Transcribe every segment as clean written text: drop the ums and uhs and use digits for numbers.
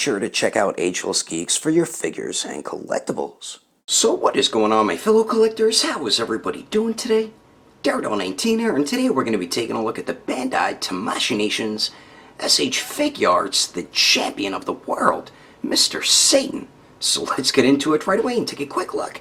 sure to check out Agelessgeeks for your figures and collectibles. So what is going on, my fellow collectors? How is everybody doing today? Daredevil19 here, and today we're going to be taking a look at the Bandai Tamashii Nation's SH Figuarts, the champion of the world, Mr. Satan. So let's get into it right away and take a quick look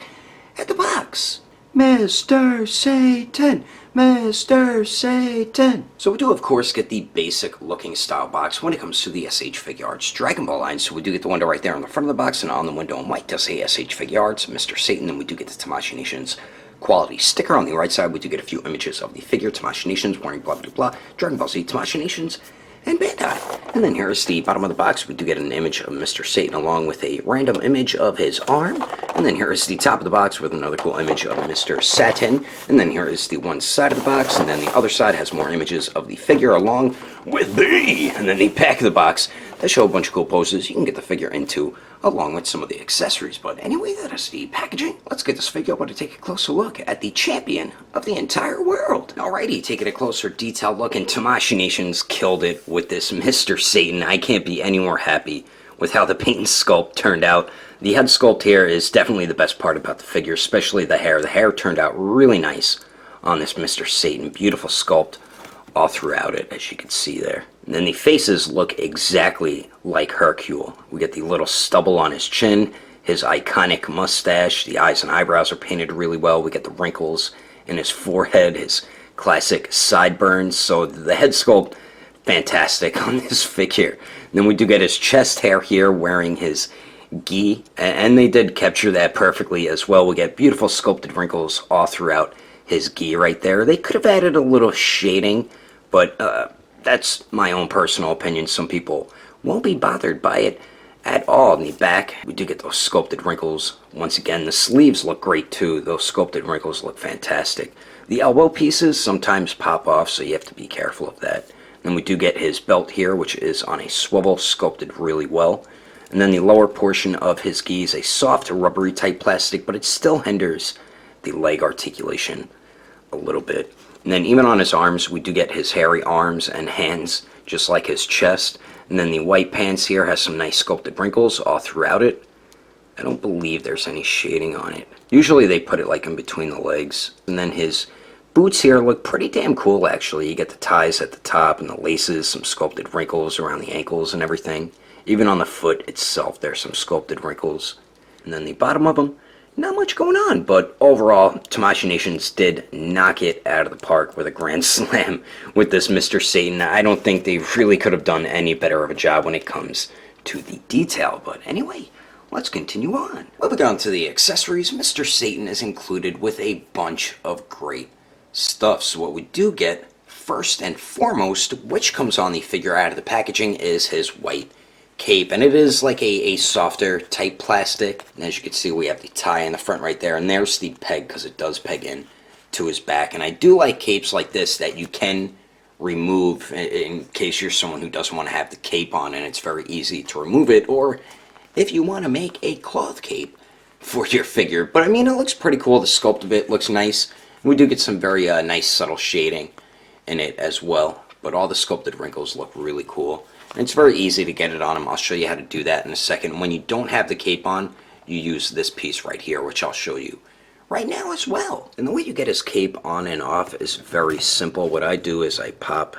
at the box. Mr. Satan! Mr. Satan! So we do, of course, get the basic looking style box when it comes to the SH Figuarts Dragon Ball line. So we do get the window right there on the front of the box, and on the window in white does say SH Figuarts, Mr. Satan. And we do get the Tamashii Nation's quality sticker. On the right side, we do get a few images of the figure, Tamashii Nations, wearing blah blah blah, Dragon Ball Z, Tamashii Nations, and Bandai. And then here is the bottom of the box. We do get an image of Mr. Satan along with a random image of his arm. And then here is the top of the box with another cool image of Mr. Satan. And then here is the one side of the box, and then the other side has more images of the figure along with the, and then the back of the box that show a bunch of cool poses you can get the figure into along with some of the accessories. But anyway, that is the packaging. Let's get this figure up to take a closer look at the champion of the entire world. Alrighty, taking a closer detailed look, and Tamashii Nations killed it with this Mr. Satan. I can't be any more happy with how the paint and sculpt turned out. The head sculpt here is definitely the best part about the figure, especially the hair. The hair turned out really nice on this Mr. Satan. Beautiful sculpt all throughout it, as you can see there. And then the faces look exactly like HERCULE. We get the little stubble on his chin, his iconic mustache, the eyes and eyebrows are painted really well. We get the wrinkles in his forehead, his classic sideburns. So the head sculpt, fantastic on this figure. And then we do get his chest hair here, wearing his gi, and they did capture that perfectly as well. We get beautiful sculpted wrinkles all throughout his gi right there. They could have added a little shading, but that's my own personal opinion. Some people won't be bothered by it at all. In the back, we do get those sculpted wrinkles. Once again, the sleeves look great too. Those sculpted wrinkles look fantastic. The elbow pieces sometimes pop off, so you have to be careful of that. Then we do get his belt here, which is on a swivel, sculpted really well. And then the lower portion of his gi is a soft, rubbery type plastic, but it still hinders the leg articulation a little bit. And then even on his arms, we do get his hairy arms and hands, just like his chest. And then the white pants here has some nice sculpted wrinkles all throughout it. I don't believe there's any shading on it. Usually they put it like in between the legs. And then his boots here look pretty damn cool, actually. You get the ties at the top and the laces, some sculpted wrinkles around the ankles and everything. Even on the foot itself, there's some sculpted wrinkles. And then the bottom of them, not much going on, but overall, Tamashii Nations did knock it out of the park with a grand slam with this Mr. Satan. I don't think they really could have done any better of a job when it comes to the detail. But anyway, let's continue on. Moving on to the accessories, Mr. Satan is included with a bunch of great stuff. So what we do get, first and foremost, which comes on the figure out of the packaging, is his white cape, and it is like a softer type plastic. And as you can see, we have the tie in the front right there, and there's the peg because it does peg in to his back. And I do like capes like this that you can remove in case you're someone who doesn't want to have the cape on, and it's very easy to remove it, or if you want to make a cloth cape for your figure. But I mean, it looks pretty cool. The sculpt of it looks nice. We do get some very nice subtle shading in it as well, but all the sculpted wrinkles look really cool. And it's very easy to get it on him. I'll show you how to do that in a second. When you don't have the cape on, you use this piece right here, which I'll show you right now as well. And the way you get his cape on and off is very simple. What I do is I pop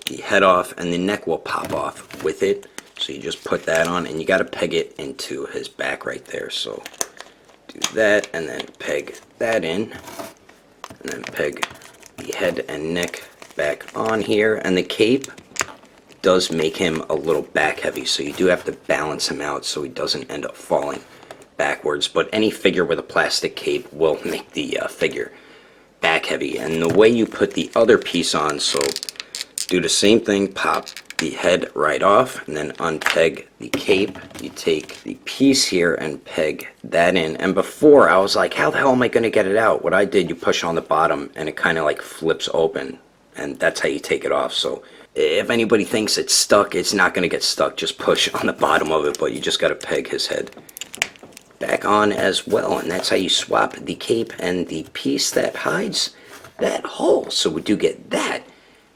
the head off, and the neck will pop off with it. So you just put that on, and you got to peg it into his back right there. So do that, and then peg that in, and then peg the head and neck back on here. And the cape does make him a little back heavy, so you do have to balance him out so he doesn't end up falling backwards. But any figure with a plastic cape will make the figure back heavy. And the way you put the other piece on, so do the same thing, pop the head right off, and then unpeg the cape. You take the piece here and peg that in. And before, I was like, how the hell am I going to get it out? What I did, you push on the bottom, and it kind of like flips open, and that's how you take it off. So if anybody thinks it's stuck, it's not going to get stuck. Just push on the bottom of it, but you just got to peg his head back on as well. And that's how you swap the cape and the piece that hides that hole. So we do get that.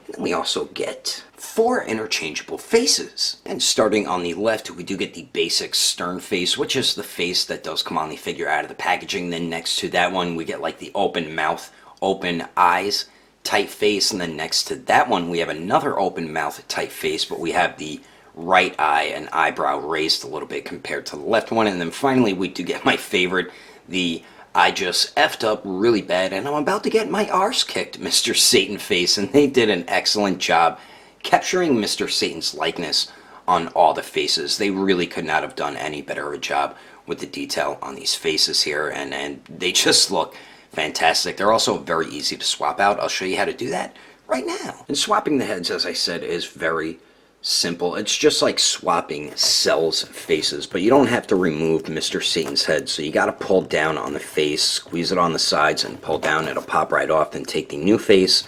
And then we also get 4 interchangeable faces. And starting on the left, we do get the basic stern face, which is the face that does come on the figure out of the packaging. Then next to that one, we get like the open mouth, open eyes type face. And then next to that one, we have another open mouth type face, but we have the right eye and eyebrow raised a little bit compared to the left one. And then finally, we do get my favorite, the I just effed up really bad and I'm about to get my arse kicked Mr. Satan face. And they did an excellent job capturing Mr. Satan's likeness on all the faces. They really could not have done any better a job with the detail on these faces here, and they just look fantastic. They're also very easy to swap out. I'll show you how to do that right now. And swapping the heads, as I said, is very simple. It's just like swapping cells faces, but you don't have to remove Mr. Satan's head. So you got to pull down on the face, squeeze it on the sides, and pull down. It'll pop right off. Then take the new face,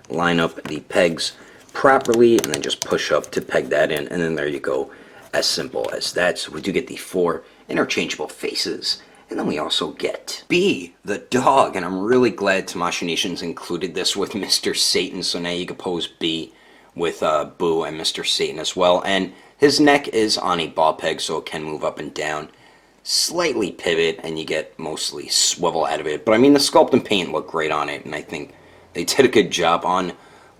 line up the pegs properly, and then just push up to peg that in, and then there you go. As simple as that. So we do get the 4 interchangeable faces, and then we also get B, the dog, and I'm really glad Tamashii Nations included this with Mr. Satan, so now you can pose B with Boo and Mr. Satan as well. And his neck is on a ball peg, so it can move up and down, slightly pivot, and you get mostly swivel out of it. But I mean, the sculpt and paint look great on it, and I think they did a good job on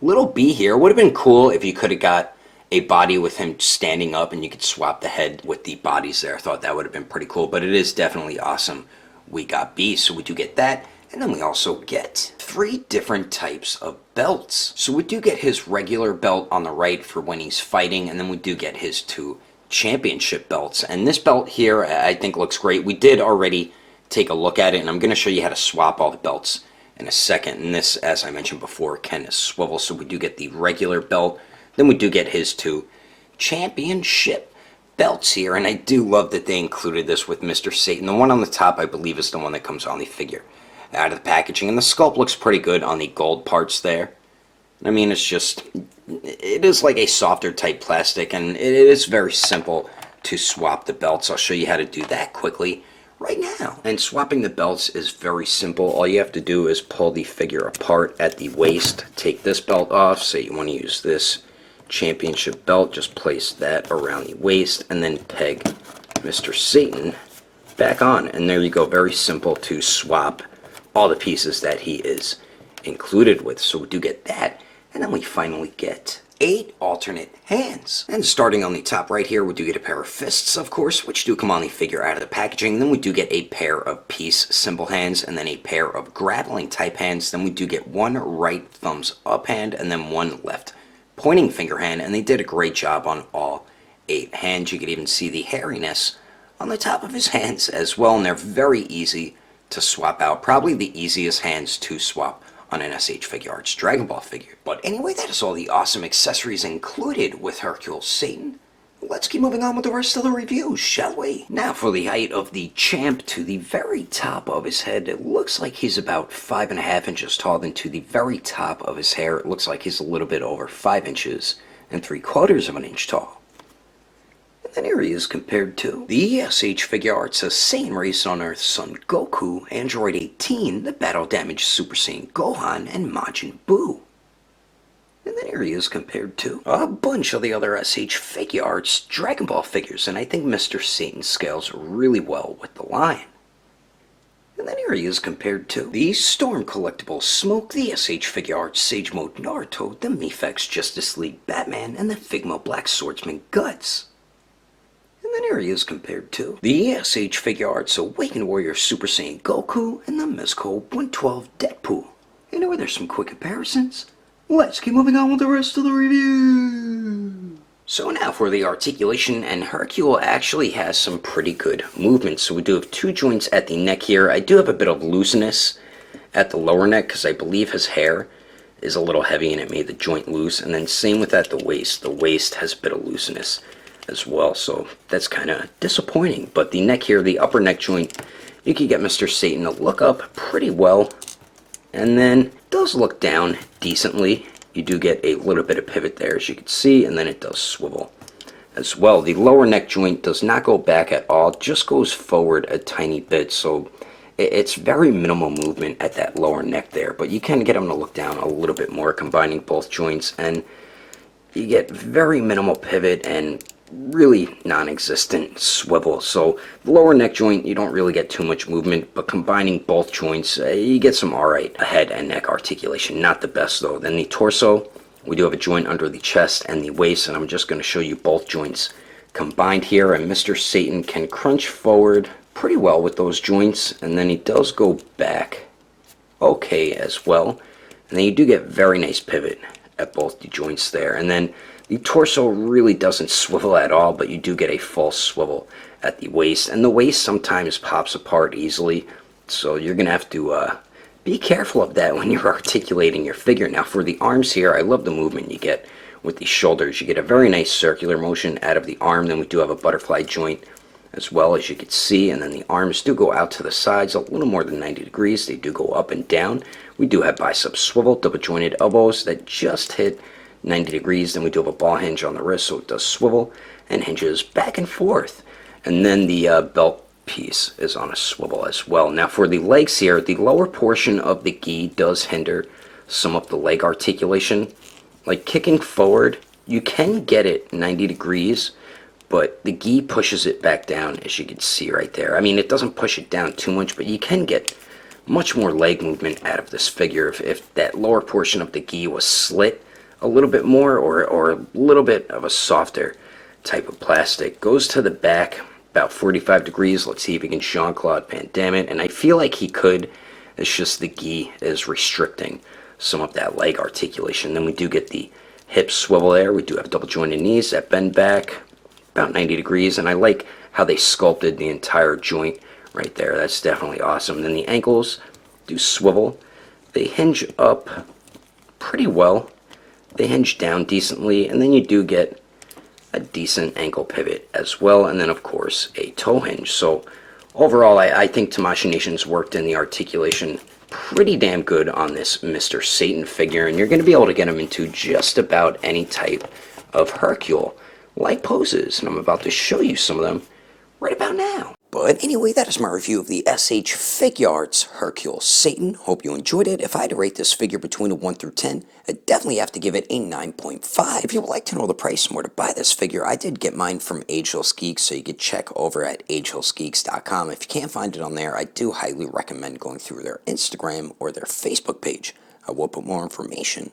little B here. Would have been cool if you could have got a body with him standing up and you could swap the head with the bodies there. I thought that would have been pretty cool, but it is definitely awesome. We got B, so we do get that. And then we also get 3 different types of belts. So we do get his regular belt on the right for when he's fighting, and then we do get his 2 championship belts. And this belt here I think looks great. We did already take a look at it, and I'm going to show you how to swap all the belts in a second. And this, as I mentioned before, can swivel, so we do get the regular belt. Then we do get his 2 championship belts here, and I do love that they included this with Mr. Satan. The one on the top, I believe, is the one that comes on the figure out of the packaging, and the sculpt looks pretty good on the gold parts there. I mean, it's just, it is like a softer type plastic, and it is very simple to swap the belts. I'll show you how to do that quickly right now. And swapping the belts is very simple. All you have to do is pull the figure apart at the waist, take this belt off. Say you want to use this championship belt, just place that around the waist and then peg Mr. Satan back on, and there you go. Very simple to swap all the pieces that he is included with. So we do get that, and then we finally get 8 alternate hands. And starting on the top right here, we do get a pair of fists, of course, which do come on the figure out of the packaging. Then we do get a pair of peace symbol hands, and then a pair of grappling type hands. Then we do get 1 right thumbs up hand, and then 1 left pointing finger hand, and they did a great job on all 8 hands. You could even see the hairiness on the top of his hands as well, and they're very easy to swap out. Probably the easiest hands to swap on an SH Figuarts Dragon Ball figure. But anyway, that is all the awesome accessories included with Hercule Satan. Let's keep moving on with the rest of the review, shall we? Now for the height of the champ, to the very top of his head, it looks like he's about 5.5 inches tall. Then to the very top of his hair, it looks like he's a little bit over 5 inches and 3/4 of an inch tall. And then here he is compared to the SH Figuarts Saiyan Race on Earth Son Goku, Android 18, the Battle Damage Super Saiyan Gohan, and Majin Buu. And then here he is compared to a bunch of the other SH Figuarts Dragon Ball figures, and I think Mr. Satan scales really well with the line. And then here he is compared to the Storm Collectibles Smoke, the SH Figuarts Sage Mode Naruto, the Mifex Justice League Batman, and the Figma Black Swordsman Guts. And then here he is compared to the SH Figuarts Awakened Warrior Super Saiyan Goku and the Mezco 112 Deadpool. And were there some quick comparisons? Let's keep moving on with the rest of the review. So now for the articulation, and Hercule actually has some pretty good movement. So we do have 2 joints at the neck here. I do have a bit of looseness at the lower neck because I believe his hair is a little heavy and it made the joint loose. And then same with at the waist. The waist has a bit of looseness as well, so that's kind of disappointing. But the neck here, the upper neck joint, you can get Mr. Satan to look up pretty well, and then does look down decently. You do get a little bit of pivot there, as you can see, and then it does swivel as well. The lower neck joint does not go back at all, just goes forward a tiny bit, so it's very minimal movement at that lower neck there, but you can get him to look down a little bit more, combining both joints. And you get very minimal pivot and really non-existent swivel. So the lower neck joint, you don't really get too much movement, but combining both joints, you get some alright head and neck articulation. Not the best though. Then the torso, we do have a joint under the chest and the waist, and I'm just going to show you both joints combined here. And Mr. Satan can crunch forward pretty well with those joints, and then he does go back okay as well. And then you do get very nice pivot at both the joints there. And then the torso really doesn't swivel at all, but you do get a full swivel at the waist. And the waist sometimes pops apart easily, so you're going to have to be careful of that when you're articulating your figure. Now for the arms here, I love the movement you get with the shoulders. You get a very nice circular motion out of the arm. Then we do have a butterfly joint as well, as you can see, and then the arms do go out to the sides a little more than 90 degrees. They do go up and down. We do have bicep swivel, double jointed elbows that just hit 90 degrees. Then we do have a ball hinge on the wrist, so it does swivel and hinges back and forth. And then the belt piece is on a swivel as well. Now for the legs here, the lower portion of the gi does hinder some of the leg articulation. Like kicking forward, you can get it 90 degrees, but the gi pushes it back down, as you can see right there. I mean, it doesn't push it down too much, but you can get much more leg movement out of this figure if that lower portion of the gi was slit a little bit more, or a little bit of a softer type of plastic. Goes to the back about 45 degrees. Let's see if he can Jean-Claude Van Damme it, and I feel like he could. It's just the gi is restricting some of that leg articulation. Then we do get the hip swivel there. We do have double jointed knees that bend back about 90 degrees, and I like how they sculpted the entire joint right there. That's definitely awesome. Then the ankles do swivel. They hinge up pretty well. They hinge down decently, and then you do get a decent ankle pivot as well, and then of course a toe hinge. So overall, I think Tamashii Nation's worked in the articulation pretty damn good on this Mr. Satan figure, and you're going to be able to get him into just about any type of Hercule like poses, and I'm about to show you some of them right about now. But anyway, that is my review of the SH Figuarts Hercule Satan. Hope you enjoyed it. If I had to rate this figure between a 1 through 10, I'd definitely have to give it a 9.5. If you would like to know the price and where to buy this figure, I did get mine from Agelessgeeks, so you could check over at Agelessgeeks.com. If you can't find it on there, I do highly recommend going through their Instagram or their Facebook page. I will put more information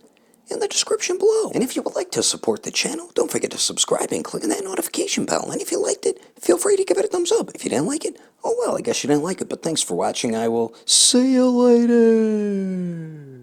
in the description below. And if you would like to support the channel, don't forget to subscribe and click on that notification bell. And if you liked it, feel free to give it a thumbs up. If you didn't like it, oh well, I guess you didn't like it. But thanks for watching. I will see you later.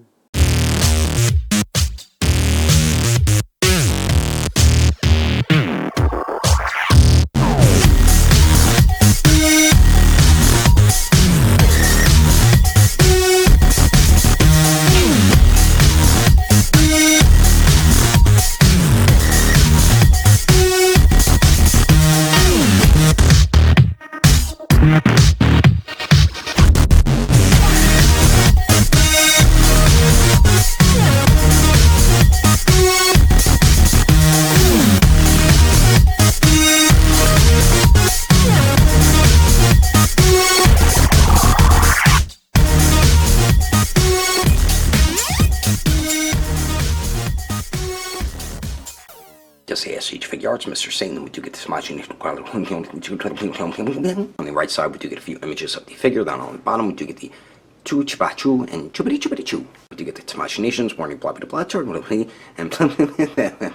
Just say SH Figuarts Mr. Satan. We do get this Tamashii. On the right side, we do get a few images of the figure. Down on the bottom, we do get the Choo Chiba Choo and Chubity Chubity Choo. We do get the Tamashii Nations, warning blah blah blah blah, and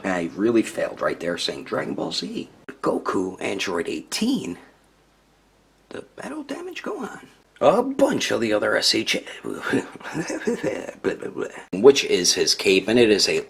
I really failed right there saying Dragon Ball Z. Goku, Android 18. The battle damage go on. A bunch of the other SH, which is his cape, and it is a